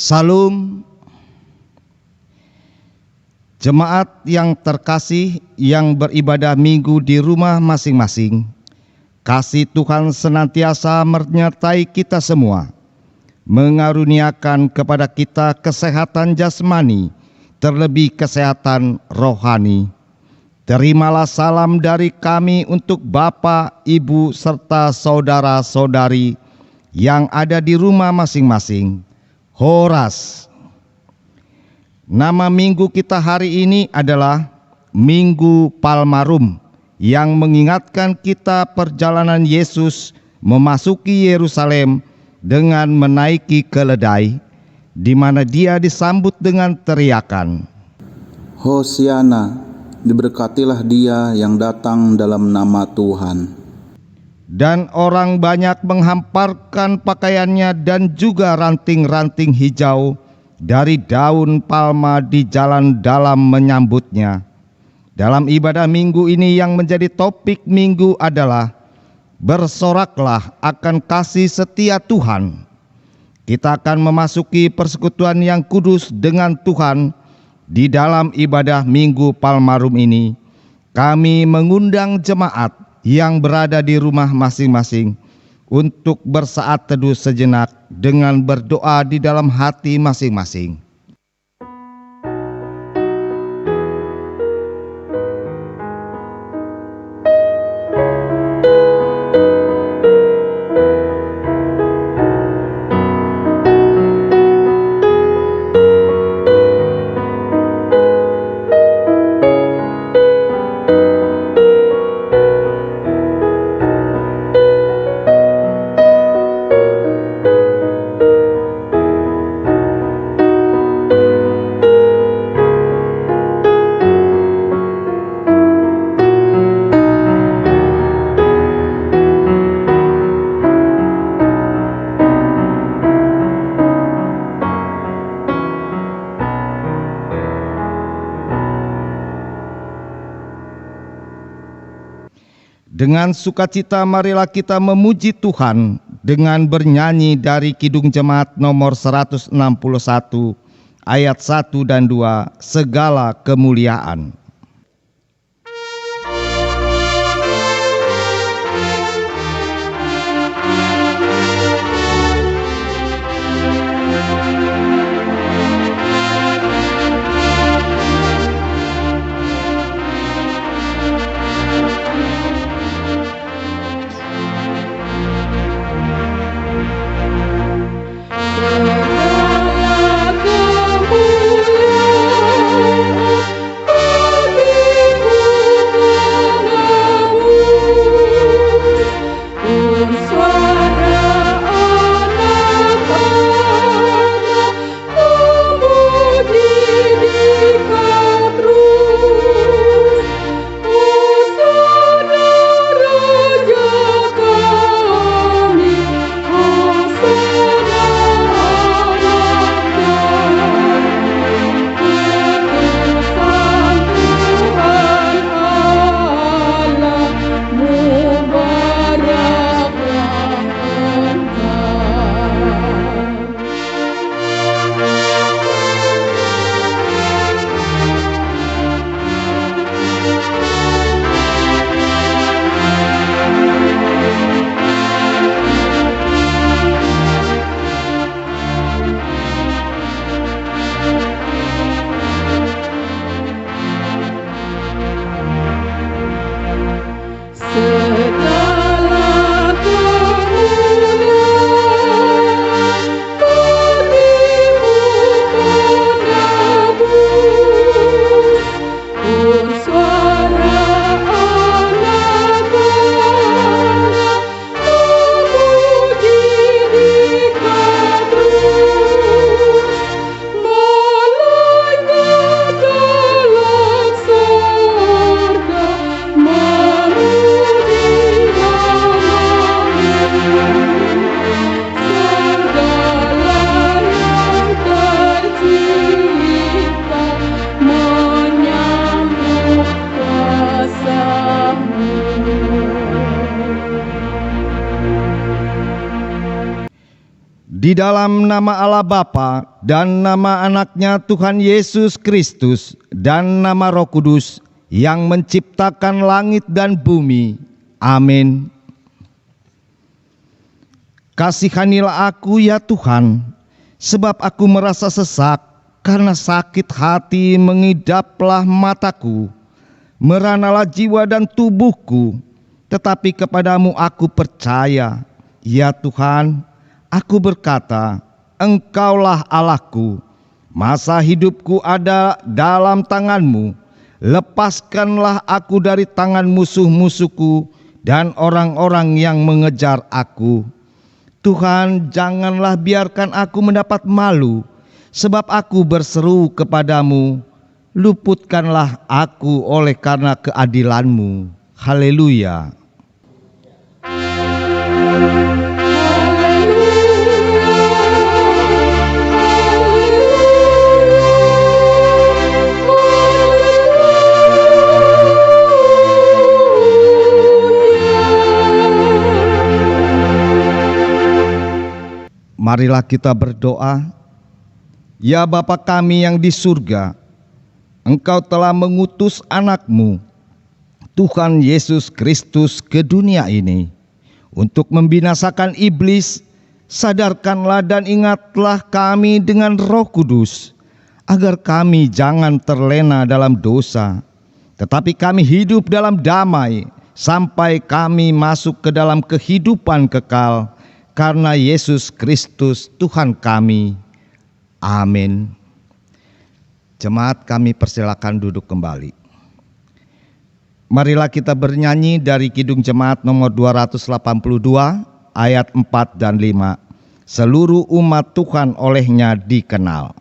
Salam. Jemaat yang terkasih yang beribadah minggu di rumah masing-masing, kasih Tuhan senantiasa menyertai kita semua, mengaruniakan kepada kita kesehatan jasmani, terlebih kesehatan rohani. Terimalah salam dari kami untuk Bapak, Ibu, serta saudara-saudari yang ada di rumah masing-masing. Horas. Nama minggu kita hari ini adalah Minggu Palmarum, yang mengingatkan kita perjalanan Yesus memasuki Yerusalem dengan menaiki keledai, di mana dia disambut dengan teriakan, Hosiana, diberkatilah dia yang datang dalam nama Tuhan. Dan orang banyak menghamparkan pakaiannya dan juga ranting-ranting hijau dari daun palma di jalan dalam menyambutnya. Dalam ibadah minggu ini yang menjadi topik minggu adalah bersoraklah akan kasih setia Tuhan. Kita akan memasuki persekutuan yang kudus dengan Tuhan. Di dalam ibadah Minggu Palmarum ini, kami mengundang jemaat yang berada di rumah masing-masing untuk bersaat teduh sejenak dengan berdoa di dalam hati masing-masing. Dengan sukacita marilah kita memuji Tuhan dengan bernyanyi dari Kidung Jemaat nomor 161 ayat 1 dan 2, segala kemuliaan. Segala kemuliaan Di dalam nama Allah Bapa dan nama anaknya Tuhan Yesus Kristus dan nama Roh Kudus yang menciptakan langit dan bumi. Amin. Kasihanilah aku ya Tuhan, sebab aku merasa sesak, karena sakit hati mengidaplah mataku. Meranalah jiwa dan tubuhku, tetapi kepadamu aku percaya. Ya Tuhan, aku berkata, Engkaulah Allahku. Masa hidupku ada dalam tangan-Mu. Lepaskanlah aku dari tangan musuh-musuhku dan orang-orang yang mengejar aku. Tuhan, janganlah biarkan aku mendapat malu, sebab aku berseru kepadamu. Luputkanlah aku oleh karena keadilan-Mu. Haleluya. Marilah kita berdoa. Ya Bapa kami yang di surga, Engkau telah mengutus anak-Mu, Tuhan Yesus Kristus ke dunia ini untuk membinasakan iblis. Sadarkanlah dan ingatlah kami dengan Roh Kudus, agar kami jangan terlena dalam dosa, tetapi kami hidup dalam damai sampai kami masuk ke dalam kehidupan kekal. Karena Yesus Kristus Tuhan kami. Amin. Jemaat, kami persilakan duduk kembali. Marilah kita bernyanyi dari Kidung Jemaat nomor 282 ayat 4 dan 5. Seluruh umat Tuhan olehnya dikenal.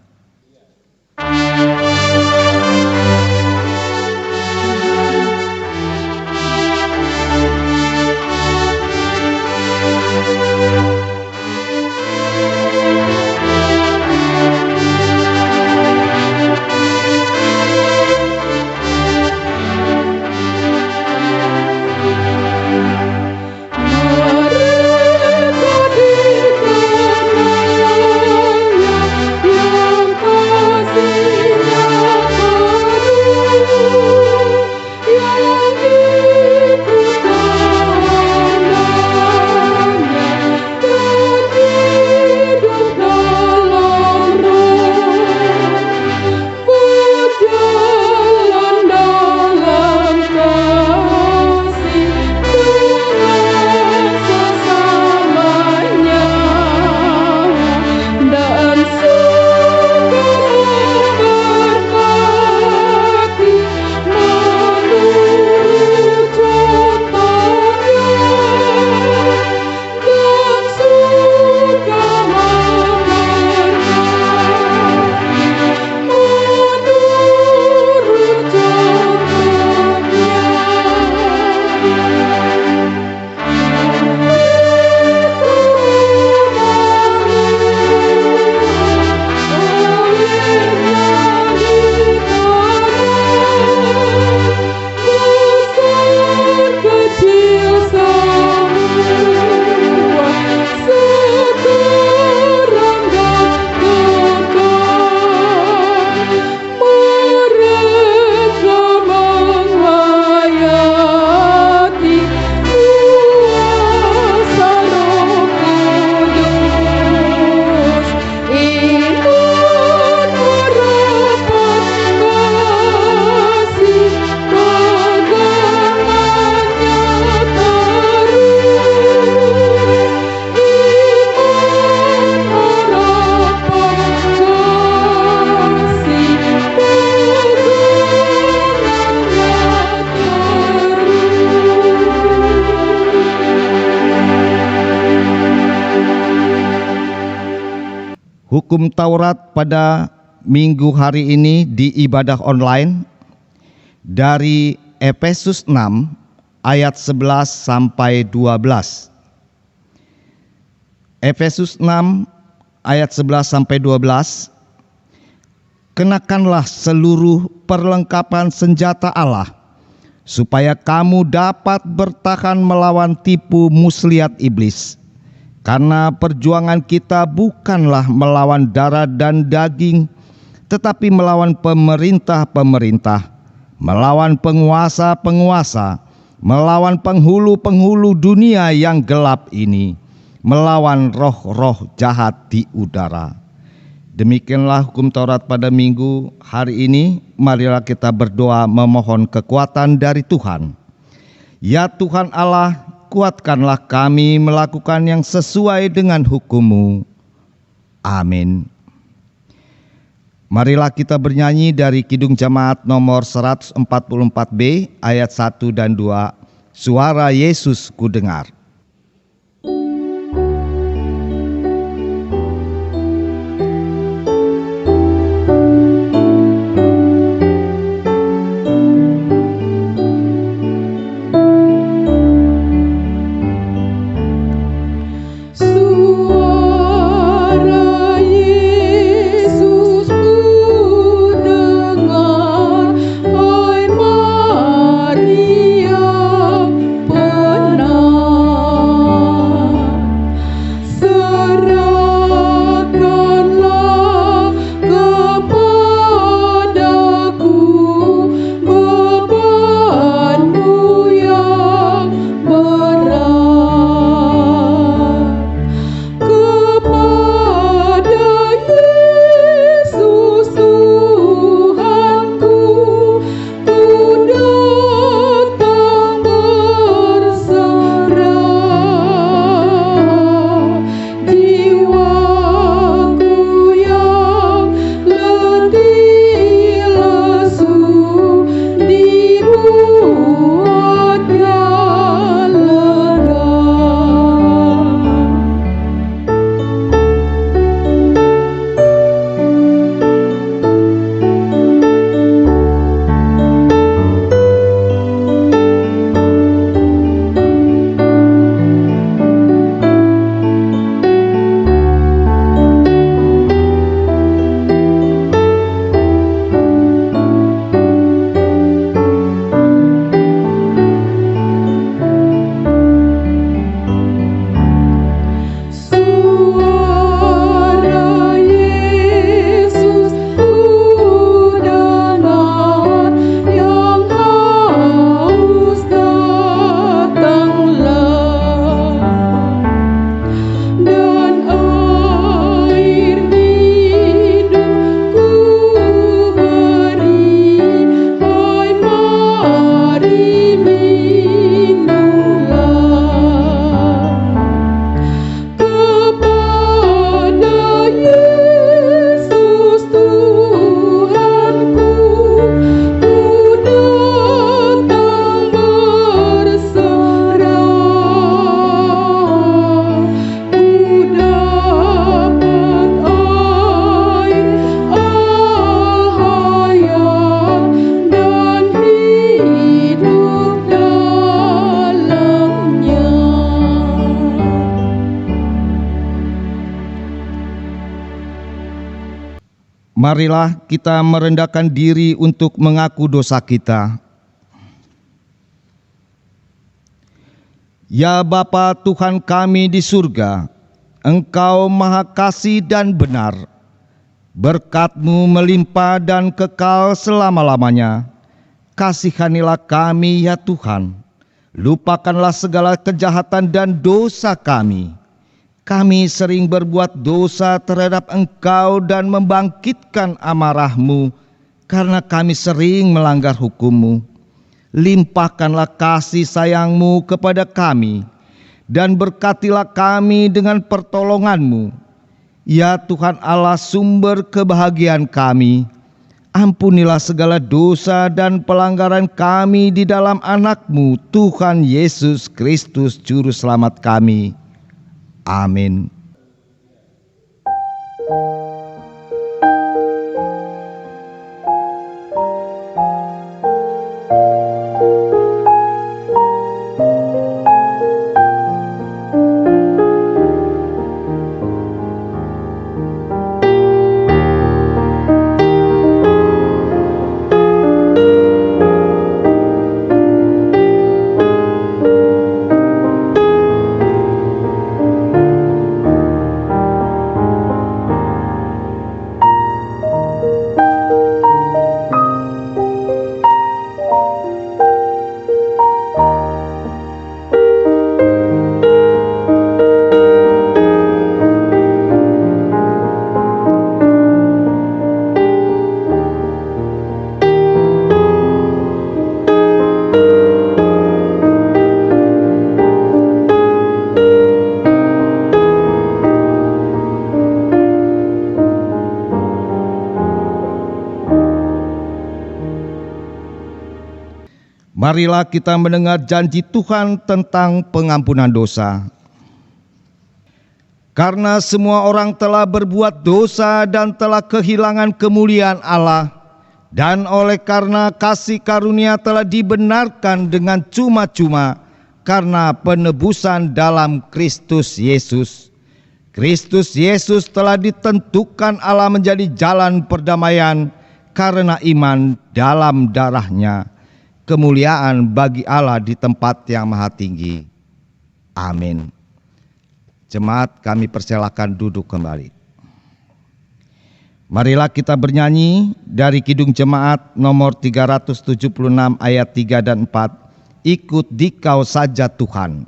Hukum Taurat pada minggu hari ini di ibadah online dari Efesus 6 ayat 11 sampai 12. Efesus 6 ayat 11 sampai 12. Kenakanlah seluruh perlengkapan senjata Allah, supaya kamu dapat bertahan melawan tipu muslihat iblis. Karena perjuangan kita bukanlah melawan darah dan daging, tetapi melawan pemerintah-pemerintah, melawan penguasa-penguasa, melawan penghulu-penghulu dunia yang gelap ini, melawan roh-roh jahat di udara. Demikianlah hukum Taurat pada minggu hari ini. Marilah kita berdoa memohon kekuatan dari Tuhan. Ya Tuhan Allah, kuatkanlah kami melakukan yang sesuai dengan hukum-Mu. Amin. Marilah kita bernyanyi dari Kidung Jemaat nomor 144B ayat 1 dan 2. Suara Yesus kudengar. Marilah kita merendahkan diri untuk mengaku dosa kita. Ya Bapa Tuhan kami di surga, Engkau Maha Kasih dan benar. Berkat-Mu melimpah dan kekal selama-lamanya. Kasihanilah kami ya Tuhan. Lupakanlah segala kejahatan dan dosa kami. Kami sering berbuat dosa terhadap Engkau dan membangkitkan amarah-Mu karena kami sering melanggar hukum-Mu. Limpahkanlah kasih sayang-Mu kepada kami dan berkatilah kami dengan pertolongan-Mu. Ya Tuhan Allah, sumber kebahagiaan kami, ampunilah segala dosa dan pelanggaran kami di dalam anak-Mu, Tuhan Yesus Kristus Juru Selamat kami. Amin. Marilah kita mendengar janji Tuhan tentang pengampunan dosa. Karena semua orang telah berbuat dosa dan telah kehilangan kemuliaan Allah, dan oleh karena kasih karunia telah dibenarkan dengan cuma-cuma karena penebusan dalam Kristus Yesus. Kristus Yesus telah ditentukan Allah menjadi jalan perdamaian karena iman dalam darah-Nya. Kemuliaan bagi Allah di tempat yang maha tinggi. Amin. Jemaat, kami persilakan duduk kembali. Marilah kita bernyanyi dari Kidung Jemaat nomor 376 ayat 3 dan 4. Ikut Dikau saja Tuhan.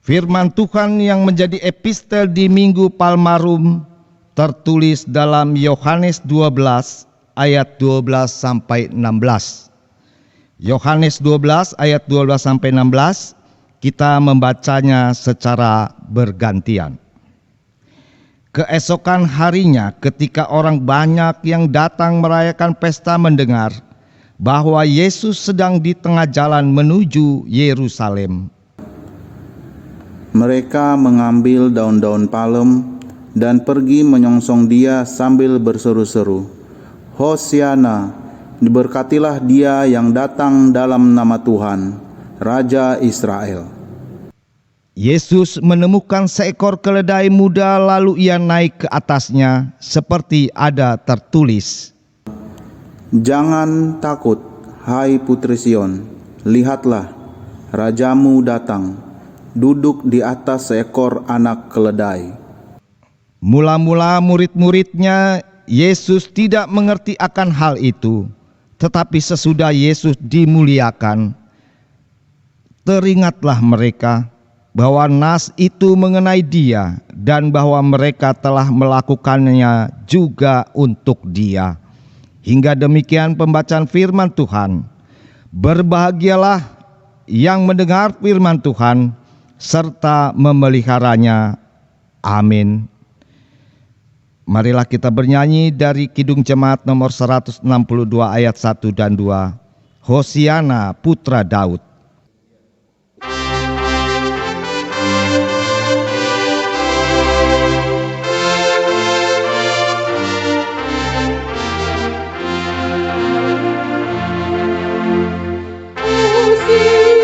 Firman Tuhan yang menjadi epistel di Minggu Palmarum tertulis dalam Yohanes 12 ayat 12 sampai 16. Yohanes 12 ayat 12 sampai 16 kita membacanya secara bergantian. Keesokan harinya ketika orang banyak yang datang merayakan pesta mendengar bahwa Yesus sedang di tengah jalan menuju Yerusalem, mereka mengambil daun-daun palem dan pergi menyongsong Dia sambil berseru-seru, Hosiana, diberkatilah Dia yang datang dalam nama Tuhan, Raja Israel. Yesus menemukan seekor keledai muda, lalu Ia naik ke atasnya seperti ada tertulis, Jangan takut, hai Putri Sion, lihatlah, Rajamu datang, duduk di atas seekor anak keledai. Mula-mula murid-muridnya Yesus tidak mengerti akan hal itu, tetapi sesudah Yesus dimuliakan, teringatlah mereka bahwa nas itu mengenai Dia dan bahwa mereka telah melakukannya juga untuk Dia. Hingga demikian pembacaan firman Tuhan. Berbahagialah yang mendengar firman Tuhan serta memeliharanya. Amin. Marilah kita bernyanyi dari Kidung Jemaat nomor 162 ayat 1 dan 2. Hosiana Putra Daud. Siang-sianglah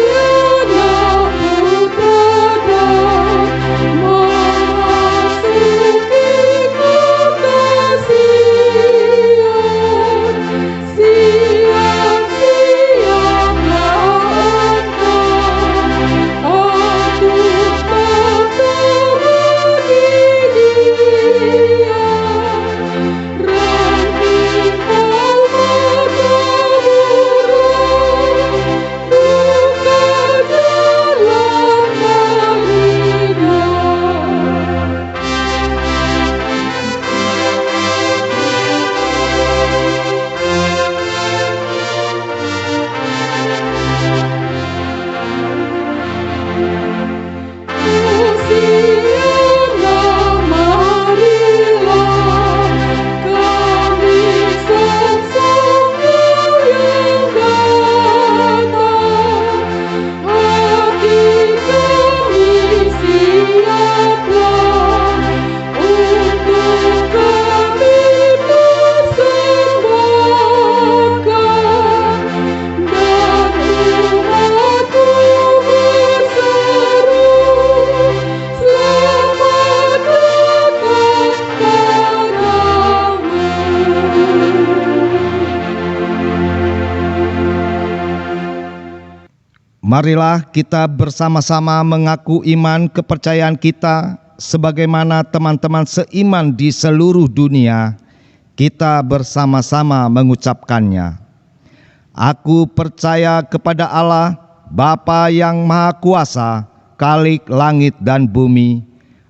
Marilah kita bersama-sama mengaku iman kepercayaan kita sebagaimana teman-teman seiman di seluruh dunia. Kita bersama-sama mengucapkannya. Aku percaya kepada Allah, Bapa yang Maha Kuasa, Khalik langit dan bumi.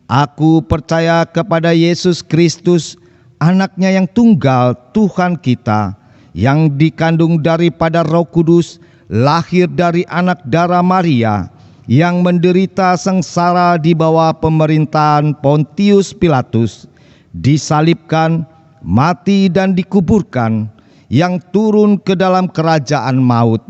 Aku percaya kepada Yesus Kristus, Anak-Nya yang tunggal, Tuhan kita, yang dikandung daripada Roh Kudus, lahir dari anak darah Maria, yang menderita sengsara di bawah pemerintahan Pontius Pilatus, disalibkan, mati dan dikuburkan, yang turun ke dalam kerajaan maut.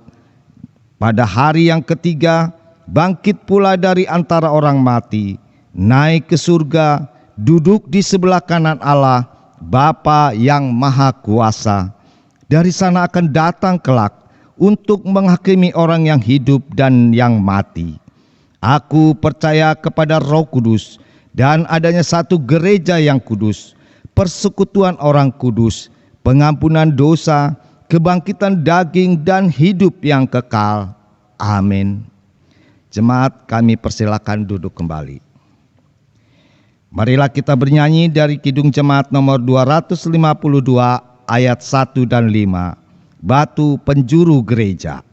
Pada hari yang ketiga, bangkit pula dari antara orang mati, naik ke surga, duduk di sebelah kanan Allah, Bapa yang Maha Kuasa. Dari sana akan datang kelak untuk menghakimi orang yang hidup dan yang mati. Aku percaya kepada Roh Kudus dan adanya satu gereja yang kudus, persekutuan orang kudus, pengampunan dosa, kebangkitan daging dan hidup yang kekal. Amin. Jemaat, kami persilakan duduk kembali. Marilah kita bernyanyi dari Kidung Jemaat nomor 252 ayat 1 dan 5. Batu penjuru gereja.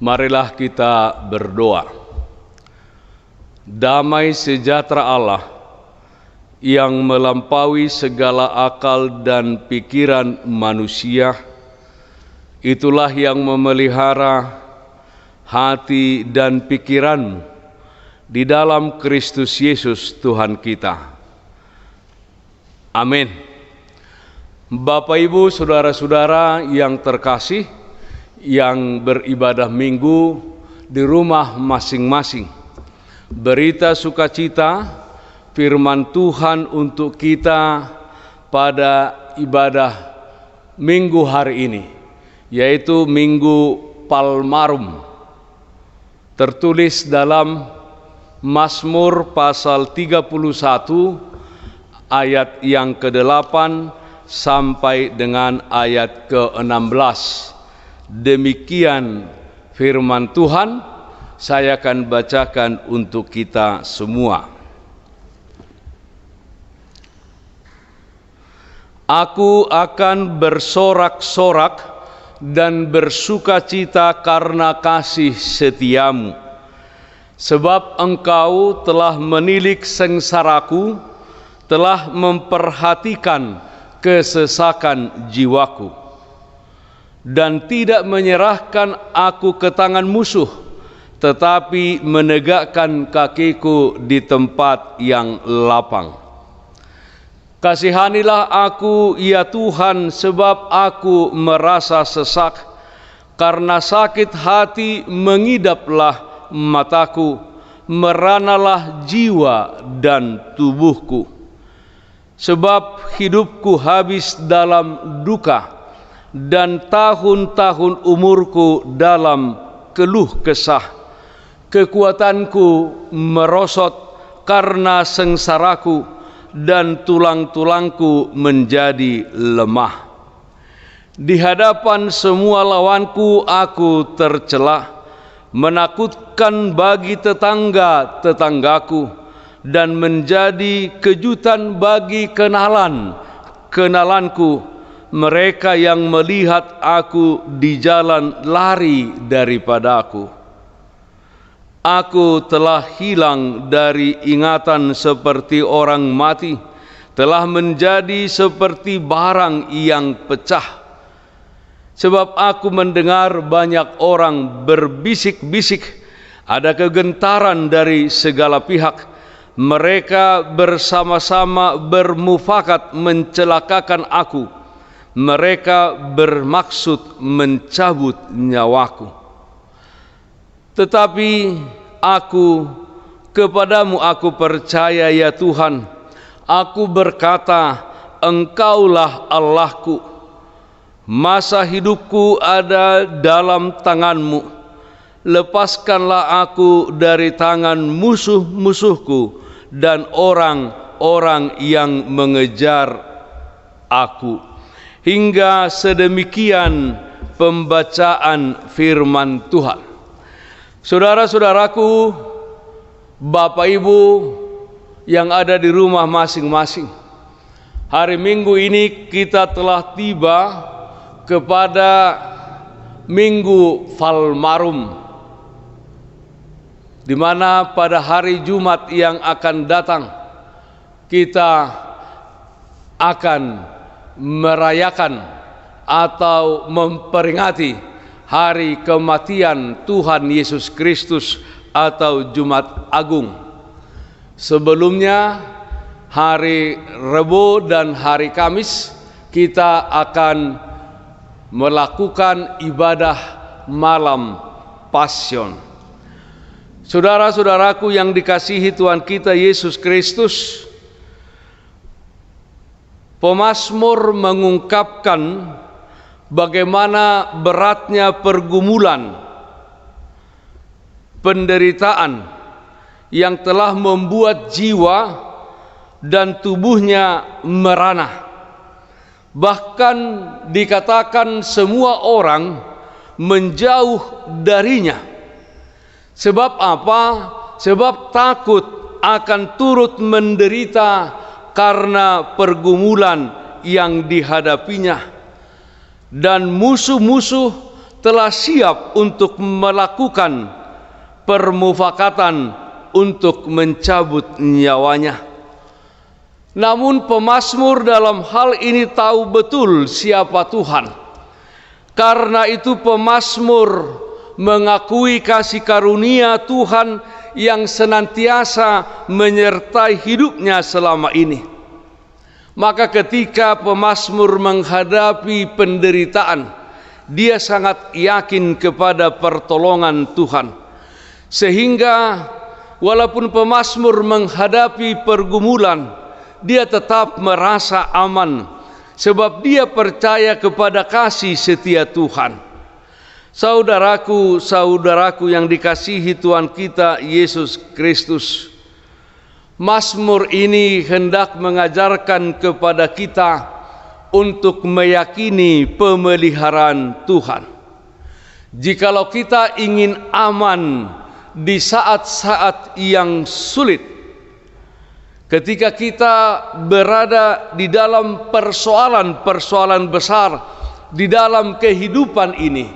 Marilah kita berdoa. Damai sejahtera Allah yang melampaui segala akal dan pikiran manusia, itulah yang memelihara hati dan pikiranmu di dalam Kristus Yesus Tuhan kita. Amin. Bapak, Ibu, saudara-saudara yang terkasih, yang beribadah minggu di rumah masing-masing, berita sukacita firman Tuhan untuk kita pada ibadah minggu hari ini, yaitu Minggu Palmarum, tertulis dalam Mazmur pasal 31 ayat yang ke-8 sampai dengan ayat ke-16. Demikian firman Tuhan, saya akan bacakan untuk kita semua. Aku akan bersorak-sorak dan bersukacita karena kasih setiamu, sebab engkau telah menilik sengsaraku, telah memperhatikan kesesakan jiwaku. dan tidak menyerahkan aku ke tangan musuh, tetapi menegakkan kakiku di tempat yang lapang. Kasihanilah aku, ya Tuhan, sebab aku merasa sesak, karena sakit hati mengidaplah mataku, meranalah jiwa dan tubuhku. Sebab hidupku habis dalam duka, dan tahun-tahun umurku dalam keluh kesah. Kekuatanku merosot karena sengsaraku, dan tulang-tulangku menjadi lemah. Di hadapan semua lawanku aku tercela, menakutkan bagi tetangga-tetanggaku, dan menjadi kejutan bagi kenalanku. Mereka yang melihat aku di jalan lari daripadaku. Aku telah hilang dari ingatan seperti orang mati, telah menjadi seperti barang yang pecah. Sebab aku mendengar banyak orang berbisik-bisik, ada kegentaran dari segala pihak. Mereka bersama-sama bermufakat mencelakakan aku. Mereka bermaksud mencabut nyawaku. Tetapi kepadamu aku percaya, ya Tuhan. Aku berkata, Engkaulah Allahku. Masa hidupku ada dalam tangan-Mu. Lepaskanlah aku dari tangan musuh-musuhku dan orang-orang yang mengejar aku. Hingga sedemikian pembacaan firman Tuhan. Saudara-saudaraku, Bapak Ibu yang ada di rumah masing-masing, hari Minggu ini kita telah tiba kepada Minggu Falmarum, di mana pada hari Jumat yang akan datang kita akan merayakan atau memperingati hari kematian Tuhan Yesus Kristus atau Jumat Agung. Sebelumnya hari Rebo dan hari Kamis kita akan melakukan ibadah malam Passion. Saudara-saudaraku yang dikasihi Tuhan kita Yesus Kristus, pemazmur mengungkapkan bagaimana beratnya pergumulan, penderitaan yang telah membuat jiwa dan tubuhnya merana. Bahkan dikatakan semua orang menjauh darinya. Sebab apa? Sebab takut akan turut menderita karena pergumulan yang dihadapinya. Dan musuh-musuh telah siap untuk melakukan permufakatan untuk mencabut nyawanya. Namun pemazmur dalam hal ini tahu betul siapa Tuhan. Karena itu pemazmur mengakui kasih karunia Tuhan yang senantiasa menyertai hidupnya selama ini. Maka ketika pemazmur menghadapi penderitaan, dia sangat yakin kepada pertolongan Tuhan. Sehingga walaupun pemazmur menghadapi pergumulan, dia tetap merasa aman, sebab dia percaya kepada kasih setia Tuhan. Saudaraku yang dikasihi Tuhan kita Yesus Kristus, mazmur ini hendak mengajarkan kepada kita untuk meyakini pemeliharaan Tuhan. Jikalau kita ingin aman di saat-saat yang sulit, ketika kita berada di dalam persoalan-persoalan besar di dalam kehidupan ini,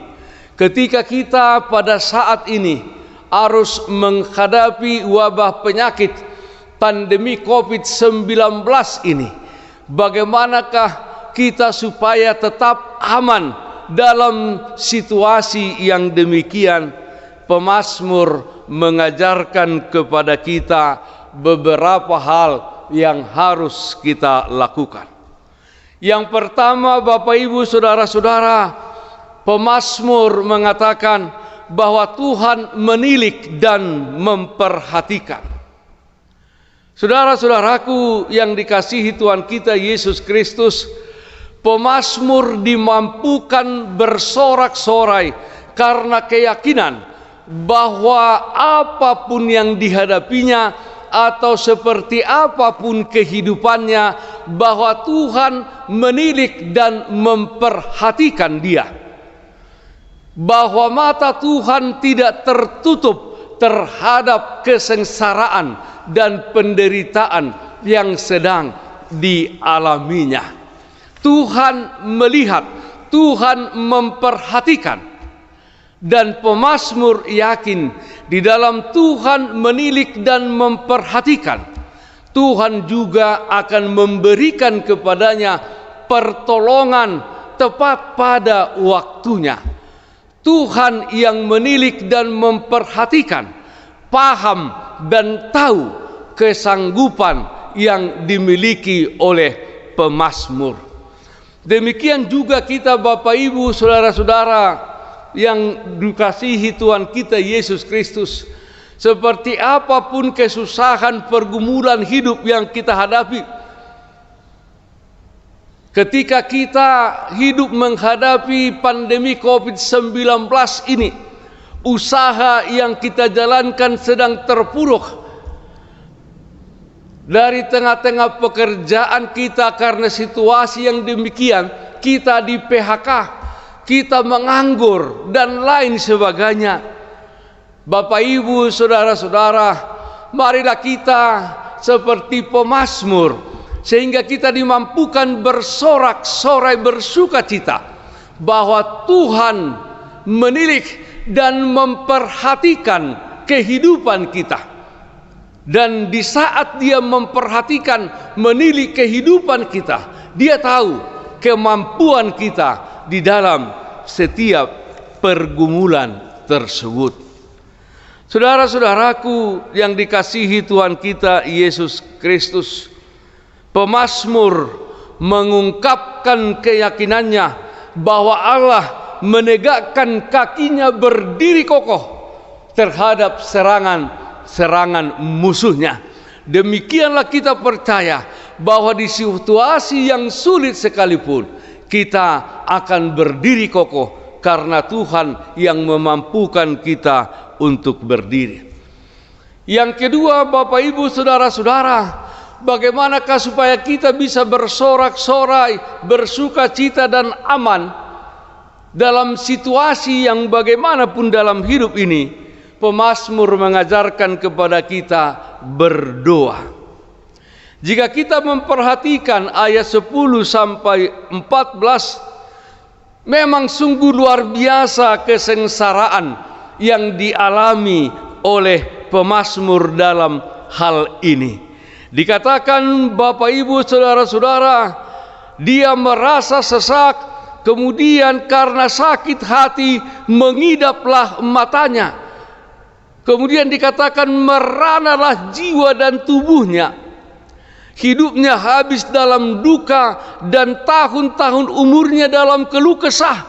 ketika kita pada saat ini harus menghadapi wabah penyakit pandemi COVID-19 ini, bagaimanakah kita supaya tetap aman dalam situasi yang demikian, pemazmur mengajarkan kepada kita beberapa hal yang harus kita lakukan. Yang pertama, Bapak Ibu Saudara-saudara, pemazmur mengatakan bahwa Tuhan menilik dan memperhatikan. Saudara-saudaraku yang dikasihi Tuhan kita Yesus Kristus, pemazmur dimampukan bersorak-sorai karena keyakinan bahwa apapun yang dihadapinya atau seperti apapun kehidupannya, bahwa Tuhan menilik dan memperhatikan dia, bahwa mata Tuhan tidak tertutup terhadap kesengsaraan dan penderitaan yang sedang dialaminya. Tuhan melihat, Tuhan memperhatikan, dan pemazmur yakin di dalam Tuhan menilik dan memperhatikan, Tuhan juga akan memberikan kepadanya pertolongan tepat pada waktunya. Tuhan yang menilik dan memperhatikan, paham dan tahu kesanggupan yang dimiliki oleh pemazmur. Demikian juga kita Bapak Ibu Saudara-saudara yang dikasihi Tuhan kita Yesus Kristus, seperti apapun kesusahan pergumulan hidup yang kita hadapi, ketika kita hidup menghadapi pandemi COVID-19 ini, usaha yang kita jalankan sedang terpuruk. Dari tengah-tengah pekerjaan kita karena situasi yang demikian, kita di PHK, kita menganggur dan lain sebagainya. Bapak Ibu Saudara-saudara, marilah kita seperti pemazmur, sehingga kita dimampukan bersorak-sorai bersukacita bahwa Tuhan menilik dan memperhatikan kehidupan kita. Dan di saat Dia memperhatikan, menilik kehidupan kita, Dia tahu kemampuan kita di dalam setiap pergumulan tersebut. Saudara-saudaraku yang dikasihi Tuhan kita Yesus Kristus, pemazmur mengungkapkan keyakinannya bahwa Allah menegakkan kakinya berdiri kokoh terhadap serangan musuhnya. Demikianlah kita percaya bahwa di situasi yang sulit sekalipun, kita akan berdiri kokoh karena Tuhan yang memampukan kita untuk berdiri. Yang kedua, Bapak Ibu Saudara-saudara, bagaimanakah supaya kita bisa bersorak-sorai, bersukacita dan aman dalam situasi yang bagaimanapun dalam hidup ini? Pemazmur mengajarkan kepada kita berdoa. Jika kita memperhatikan ayat 10 sampai 14, memang sungguh luar biasa kesengsaraan yang dialami oleh pemazmur dalam hal ini. Dikatakan Bapak Ibu Saudara-saudara, dia merasa sesak, kemudian karena sakit hati mengidaplah matanya. Kemudian dikatakan meranalah jiwa dan tubuhnya. Hidupnya habis dalam duka dan tahun-tahun umurnya dalam keluh kesah.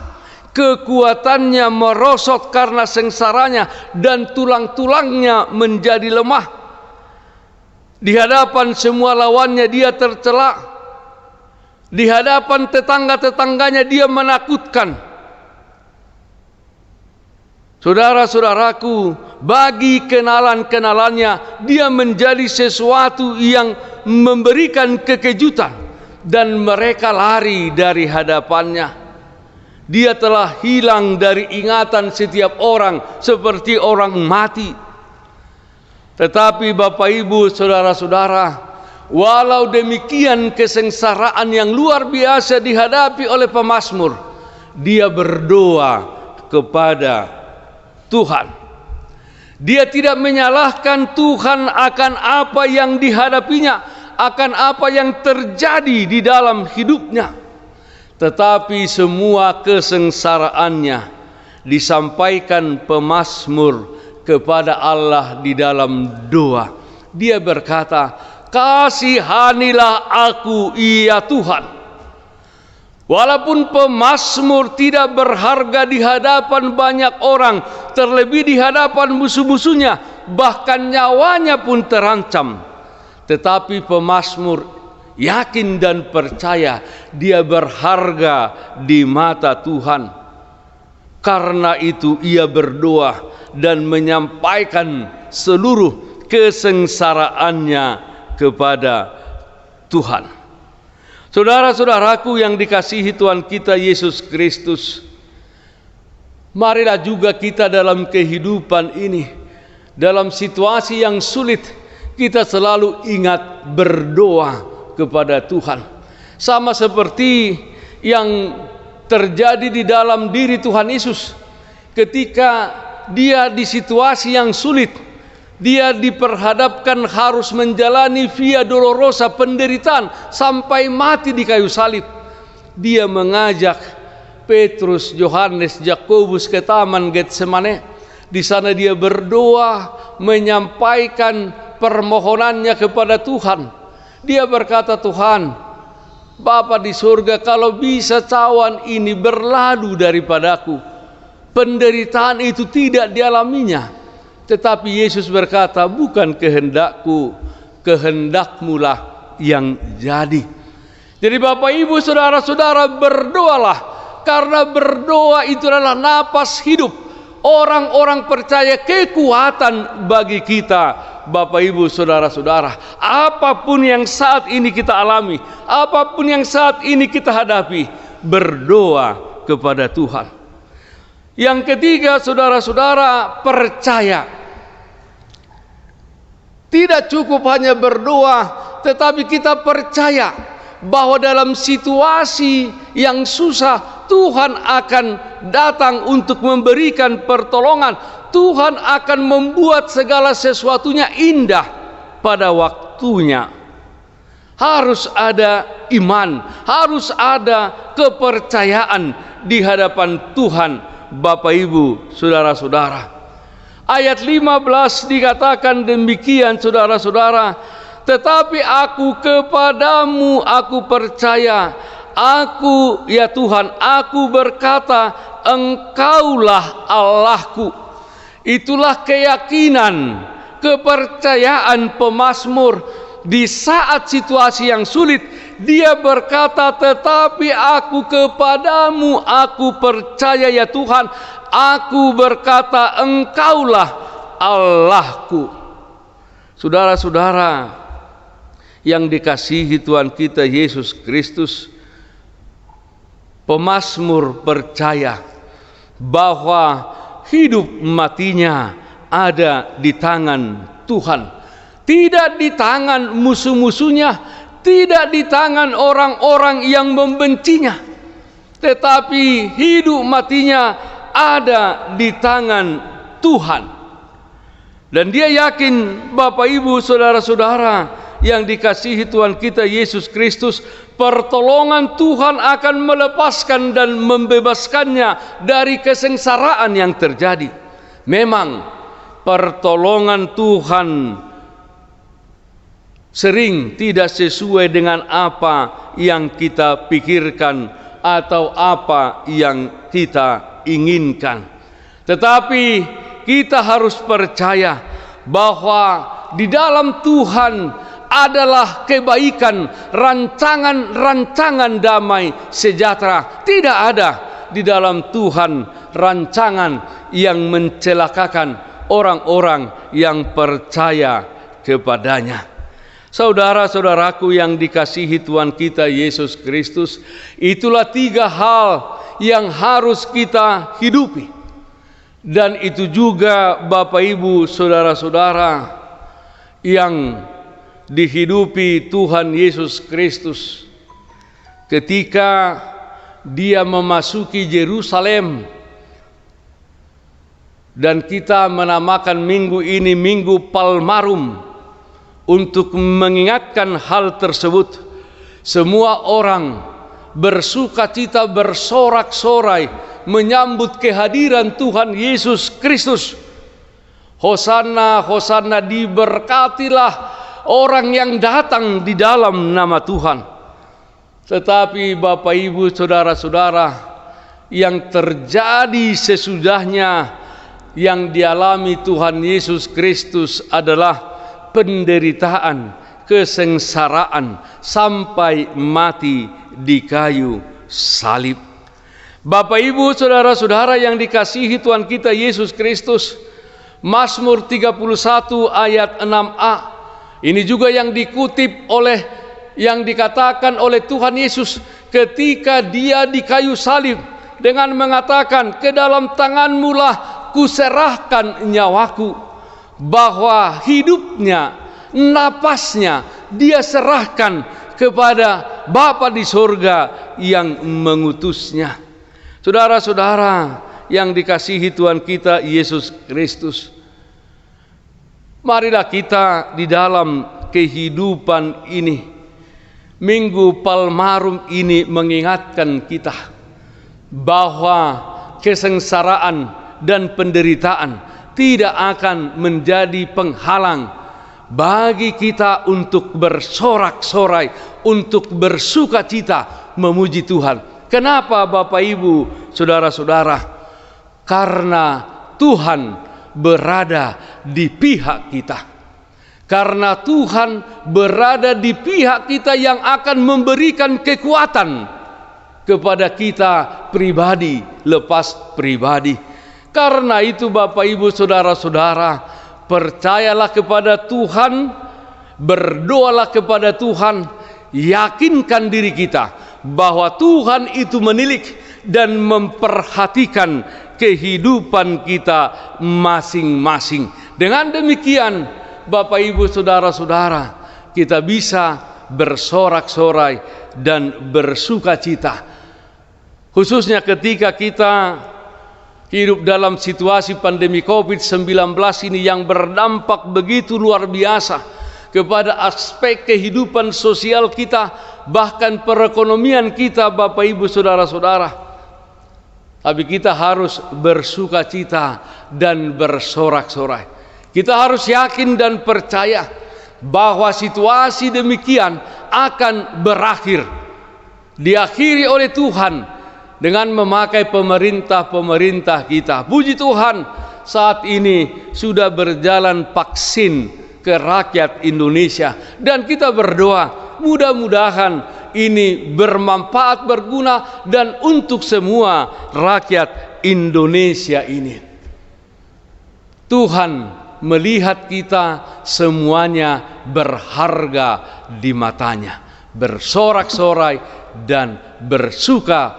Kekuatannya merosot karena sengsaranya dan tulang-tulangnya menjadi lemah. Di hadapan semua lawannya dia tercela. Di hadapan tetangga-tetangganya dia menakutkan. Saudara-saudaraku, bagi kenalan-kenalannya dia menjadi sesuatu yang memberikan kekejutan dan mereka lari dari hadapannya. Dia telah hilang dari ingatan setiap orang seperti orang mati. Tetapi Bapak Ibu Saudara-saudara, walau demikian kesengsaraan yang luar biasa dihadapi oleh pemazmur, dia berdoa kepada Tuhan. Dia tidak menyalahkan Tuhan akan apa yang dihadapinya, akan apa yang terjadi di dalam hidupnya. tetapi semua kesengsaraannya disampaikan pemazmur kepada Allah di dalam doa. Dia berkata, "Kasihanilah aku, ya Tuhan." Walaupun pemazmur tidak berharga di hadapan banyak orang, terlebih di hadapan musuh-musuhnya, bahkan nyawanya pun terancam, tetapi pemazmur yakin dan percaya dia berharga di mata Tuhan. Karena itu ia berdoa dan menyampaikan seluruh kesengsaraannya kepada Tuhan. Saudara-saudaraku yang dikasihi Tuhan kita Yesus Kristus, marilah juga kita dalam kehidupan ini, dalam situasi yang sulit, kita selalu ingat berdoa kepada Tuhan. Sama seperti yang terjadi di dalam diri Tuhan Yesus ketika dia di situasi yang sulit, dia diperhadapkan harus menjalani via dolorosa, penderitaan sampai mati di kayu salib. Dia mengajak Petrus, Yohanes, Yakobus ke taman Getsemane. Di sana dia berdoa, menyampaikan permohonannya kepada Tuhan. Dia berkata, "Tuhan, Bapa di surga, kalau bisa cawan ini berlalu daripadaku." Penderitaan itu tidak dialaminya. Tetapi Yesus berkata, "Bukan kehendakku, kehendakmulah yang jadi." Jadi Bapak Ibu Saudara-saudara, berdoalah, karena berdoa itu adalah napas hidup. Orang-orang percaya kekuatan bagi kita. Bapak Ibu Saudara-saudara, apapun yang saat ini kita alami, apapun yang saat ini kita hadapi, berdoa kepada Tuhan. Yang ketiga, saudara-saudara, percaya. Tidak cukup hanya berdoa, tetapi kita percaya bahwa dalam situasi yang susah, Tuhan akan datang untuk memberikan pertolongan. Tuhan akan membuat segala sesuatunya indah pada waktunya. Harus ada iman, harus ada kepercayaan di hadapan Tuhan, Bapak Ibu, saudara-saudara. Ayat 15 dikatakan demikian, saudara-saudara, "Tetapi aku kepadamu aku percaya, aku ya Tuhan, aku berkata, Engkaulah Allahku." Itulah keyakinan, kepercayaan pemazmur. Di saat situasi yang sulit, dia berkata, "Tetapi aku kepadamu aku percaya ya Tuhan, aku berkata, Engkaulah Allahku." Saudara-saudara yang dikasihi Tuhan kita Yesus Kristus, pemazmur percaya bahwa hidup matinya ada di tangan Tuhan. Tidak di tangan musuh-musuhnya, tidak di tangan orang-orang yang membencinya, tetapi hidup matinya ada di tangan Tuhan. Dan dia yakin, Bapak Ibu Saudara-saudara yang dikasihi Tuhan kita Yesus Kristus, pertolongan Tuhan akan melepaskan dan membebaskannya dari kesengsaraan yang terjadi. Memang pertolongan Tuhan sering tidak sesuai dengan apa yang kita pikirkan atau apa yang kita inginkan. Tetapi kita harus percaya bahwa di dalam Tuhan adalah kebaikan, rancangan-rancangan damai sejahtera. Tidak ada di dalam Tuhan rancangan yang mencelakakan orang-orang yang percaya kepadanya. Saudara-saudaraku yang dikasihi Tuhan kita Yesus Kristus, itulah 3 hal yang harus kita hidupi. Dan itu juga Bapak Ibu Saudara-saudara yang dihidupi Tuhan Yesus Kristus ketika dia memasuki Yerusalem. Dan kita menamakan minggu ini Minggu Palmarum untuk mengingatkan hal tersebut. Semua orang bersukacita, bersorak-sorai menyambut kehadiran Tuhan Yesus Kristus. Hosanna, Hosanna, diberkatilah orang yang datang di dalam nama Tuhan. Tetapi Bapak Ibu Saudara-saudara, yang terjadi sesudahnya yang dialami Tuhan Yesus Kristus adalah penderitaan, kesengsaraan sampai mati di kayu salib. Bapak Ibu Saudara-saudara yang dikasihi Tuhan kita Yesus Kristus, Mazmur 31 ayat 6a, ini juga yang dikutip oleh, yang dikatakan oleh Tuhan Yesus ketika dia di kayu salib dengan mengatakan, ke dalam tanganmu lah kuserahkan nyawaku, bahwa hidupnya, napasnya dia serahkan kepada Bapa di surga yang mengutusnya. Saudara-saudara yang dikasihi Tuhan kita Yesus Kristus, marilah kita di dalam kehidupan ini, Minggu Palmarum ini mengingatkan kita bahwa kesengsaraan dan penderitaan tidak akan menjadi penghalang bagi kita untuk bersorak-sorai, untuk bersukacita memuji Tuhan. Kenapa Bapak Ibu Saudara-saudara? Karena Tuhan berada di pihak kita. Karena Tuhan berada di pihak kita yang akan memberikan kekuatan kepada kita pribadi lepas pribadi. Karena itu Bapak Ibu Saudara-saudara, percayalah kepada Tuhan, berdoalah kepada Tuhan, yakinkan diri kita bahwa Tuhan itu menilik dan memperhatikan kehidupan kita masing-masing. Dengan demikian Bapak Ibu Saudara-saudara, kita bisa bersorak-sorai dan bersukacita, khususnya ketika kita hidup dalam situasi pandemi COVID-19 ini yang berdampak begitu luar biasa kepada aspek kehidupan sosial kita, bahkan perekonomian kita Bapak Ibu Saudara-saudara. Tapi kita harus bersukacita dan bersorak-sorai. Kita harus yakin dan percaya bahwa situasi demikian akan berakhir, diakhiri oleh Tuhan dengan memakai pemerintah kita. Puji Tuhan, saat ini sudah berjalan vaksin ke rakyat Indonesia, dan kita berdoa mudah-mudahan ini bermanfaat, berguna, dan untuk semua rakyat Indonesia ini. Tuhan melihat kita semuanya berharga di matanya. Bersorak-sorai dan bersuka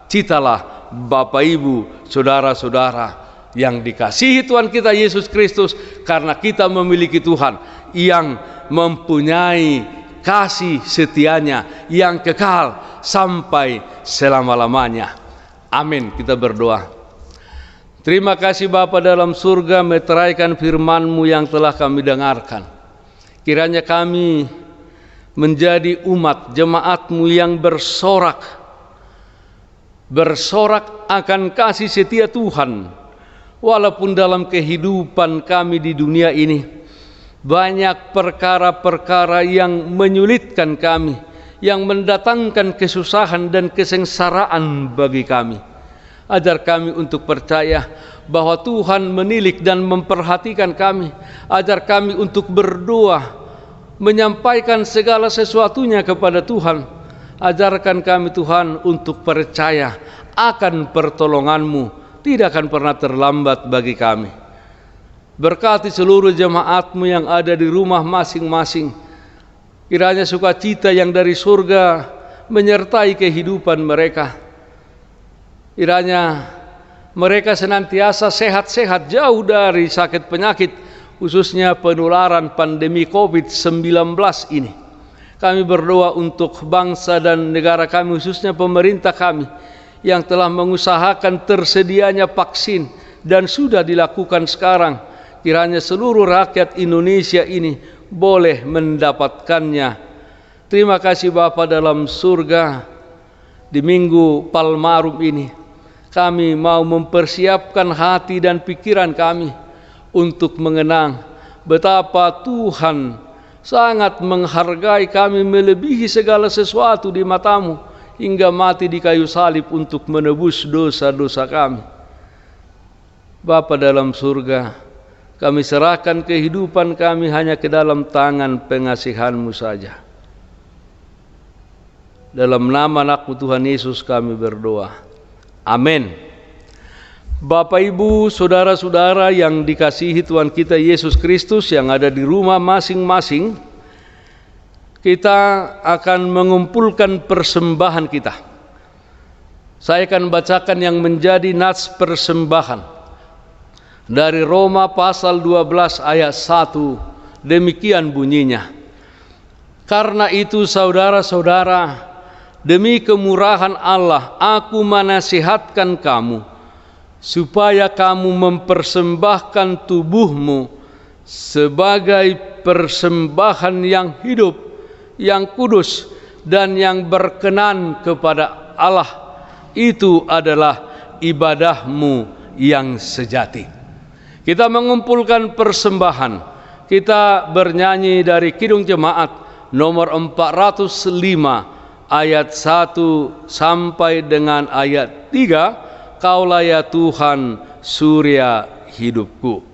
citalah Bapak Ibu Saudara-saudara yang dikasihi Tuhan kita Yesus Kristus, karena kita memiliki Tuhan yang mempunyai kasih setianya yang kekal sampai selama-lamanya. Amin. Kita berdoa. Terima kasih Bapa dalam surga, meteraikan firman-Mu yang telah kami dengarkan. Kiranya kami menjadi umat jemaat-Mu yang bersorak akan kasih setia Tuhan. Walaupun dalam kehidupan kami di dunia ini banyak perkara-perkara yang menyulitkan kami, yang mendatangkan kesusahan dan kesengsaraan bagi kami. Ajar kami untuk percaya bahwa Tuhan menilik dan memperhatikan kami. Ajar kami untuk berdoa, menyampaikan segala sesuatunya kepada Tuhan. Ajarkan kami Tuhan untuk percaya akan pertolongan-Mu, tidak akan pernah terlambat bagi kami. Berkati seluruh jemaat-Mu yang ada di rumah masing-masing. Kiranya sukacita yang dari surga menyertai kehidupan mereka. Kiranya mereka senantiasa sehat-sehat, jauh dari sakit penyakit, khususnya penularan pandemi COVID-19 ini. Kami berdoa untuk bangsa dan negara kami, khususnya pemerintah kami yang telah mengusahakan tersedianya vaksin dan sudah dilakukan sekarang. Kiranya seluruh rakyat Indonesia ini boleh mendapatkannya. Terima kasih Bapa dalam surga. di Minggu Palmarum ini, kami mau mempersiapkan hati dan pikiran kami untuk mengenang betapa Tuhan sangat menghargai kami melebihi segala sesuatu di matamu, hingga mati di kayu salib untuk menebus dosa-dosa kami. Bapa dalam surga, kami serahkan kehidupan kami hanya ke dalam tangan pengasihan-Mu saja. Dalam nama anak-Mu Tuhan Yesus kami berdoa. Amin. Bapak, Ibu, saudara-saudara yang dikasihi Tuhan kita Yesus Kristus yang ada di rumah masing-masing, kita akan mengumpulkan persembahan kita. Saya akan bacakan yang menjadi nats persembahan dari Roma pasal 12 ayat 1. Demikian bunyinya. Karena itu saudara-saudara, demi kemurahan Allah, aku menasihatkan kamu supaya kamu mempersembahkan tubuhmu sebagai persembahan yang hidup, yang kudus, dan yang berkenan kepada Allah. Itu adalah ibadahmu yang sejati. Kita mengumpulkan persembahan. Kita bernyanyi dari Kidung Jemaat nomor 405 ayat 1 sampai dengan ayat 3. Kaulah ya Tuhan surya hidupku.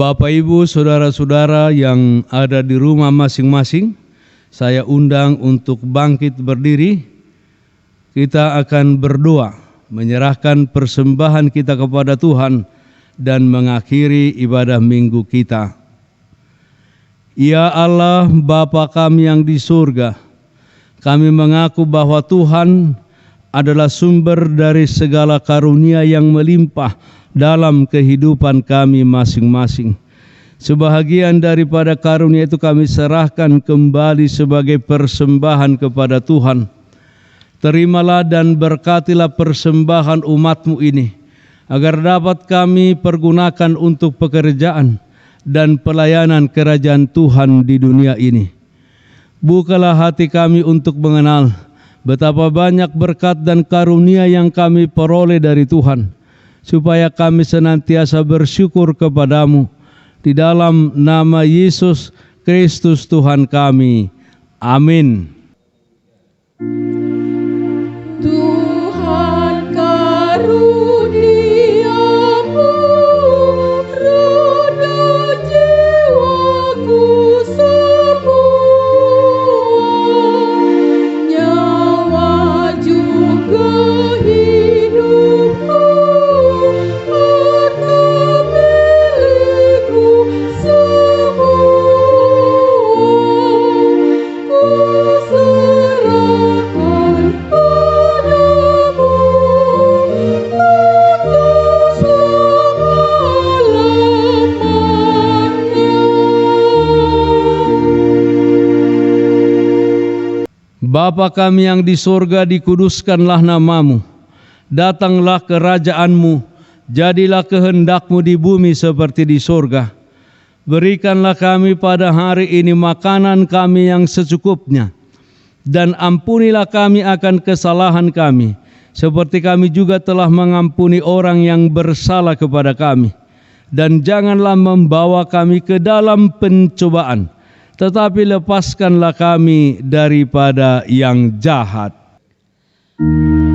Bapak, Ibu, saudara-saudara yang ada di rumah masing-masing, saya undang untuk bangkit berdiri. Kita akan berdoa, menyerahkan persembahan kita kepada Tuhan dan mengakhiri ibadah minggu kita. Ya Allah, Bapa kami yang di surga, kami mengaku bahwa Tuhan adalah sumber dari segala karunia yang melimpah dalam kehidupan kami masing-masing. Sebahagian daripada karunia itu kami serahkan kembali sebagai persembahan kepada Tuhan. Terimalah dan berkatilah persembahan umat-Mu ini, agar dapat kami pergunakan untuk pekerjaan dan pelayanan kerajaan Tuhan di dunia ini. Bukalah hati kami untuk mengenal betapa banyak berkat dan karunia yang kami peroleh dari Tuhan, supaya kami senantiasa bersyukur kepadamu. Di dalam nama Yesus Kristus Tuhan kami. Amin. Tuhan karuniamu, roda jiwaku sembuh. Bapa kami yang di sorga, dikuduskanlah namamu. Datanglah kerajaanmu, jadilah kehendakmu di bumi seperti di sorga. Berikanlah kami pada hari ini makanan kami yang secukupnya. Dan ampunilah kami akan kesalahan kami, seperti kami juga telah mengampuni orang yang bersalah kepada kami. Dan janganlah membawa kami ke dalam pencobaan, tetapi lepaskanlah kami daripada yang jahat. Karena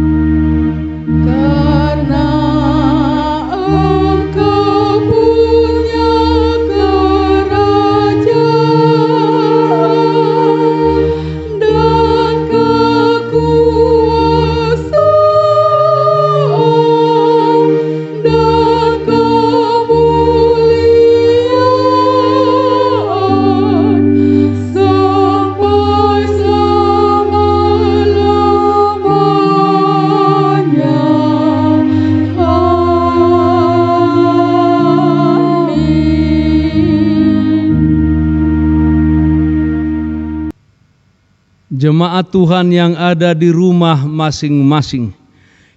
Engkau punya kerajaan dan kekuasaan dan kemuliaan sampai selama-lamanya. Amin. Jemaat Tuhan yang ada di rumah masing-masing,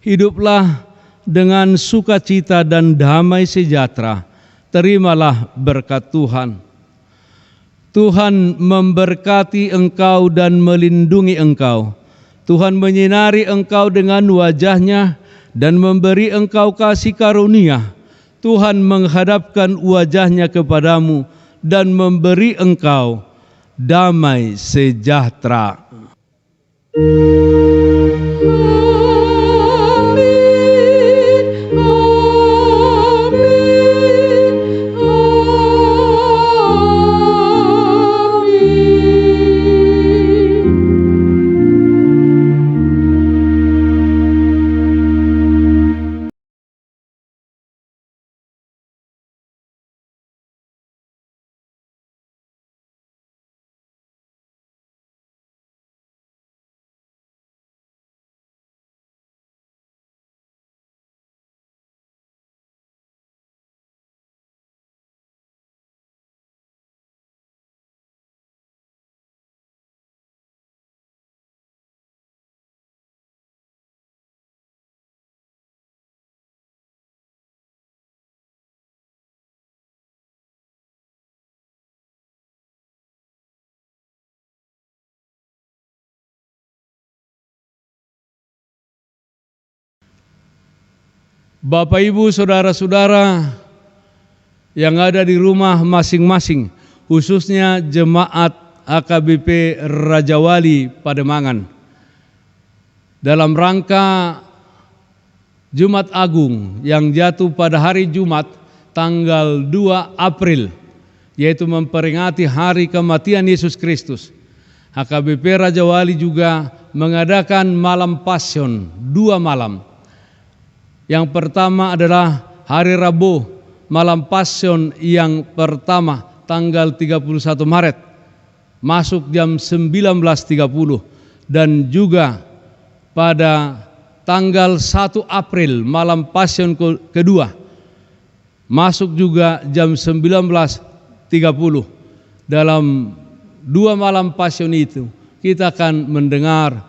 hiduplah dengan sukacita dan damai sejahtera. Terimalah berkat Tuhan. Tuhan memberkati engkau dan melindungi engkau. Tuhan menyinari engkau dengan wajah-Nya dan memberi engkau kasih karunia. Tuhan menghadapkan wajah-Nya kepadamu dan memberi engkau damai sejahtera. Amin, amin, amin. Bapak, Ibu, saudara-saudara yang ada di rumah masing-masing, khususnya jemaat AKBP Raja Wali Pademangan, dalam rangka Jumat Agung yang jatuh pada hari Jumat tanggal 2 April, yaitu memperingati hari kematian Yesus Kristus. AKBP Raja Wali juga mengadakan malam Passion 2 malam. Yang pertama adalah hari Rabu, malam Passion yang pertama tanggal 31 Maret masuk jam 19.30, dan juga pada tanggal 1 April malam Passion kedua masuk juga jam 19.30. Dalam 2 malam Passion itu kita akan mendengar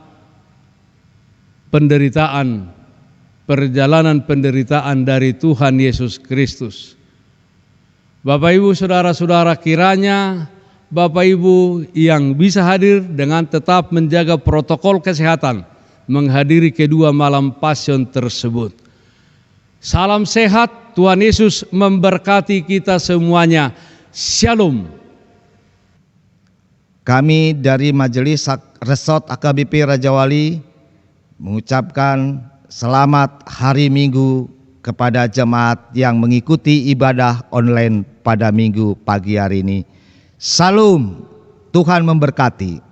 perjalanan penderitaan dari Tuhan Yesus Kristus. Bapak, Ibu, saudara-saudara, kiranya Bapak, Ibu yang bisa hadir dengan tetap menjaga protokol kesehatan menghadiri kedua malam Passion tersebut. Salam sehat, Tuhan Yesus memberkati kita semuanya. Shalom. Kami dari Majelis Resort AKBP Raja Wali mengucapkan selamat hari Minggu kepada jemaat yang mengikuti ibadah online pada Minggu pagi hari ini. Salam, Tuhan memberkati.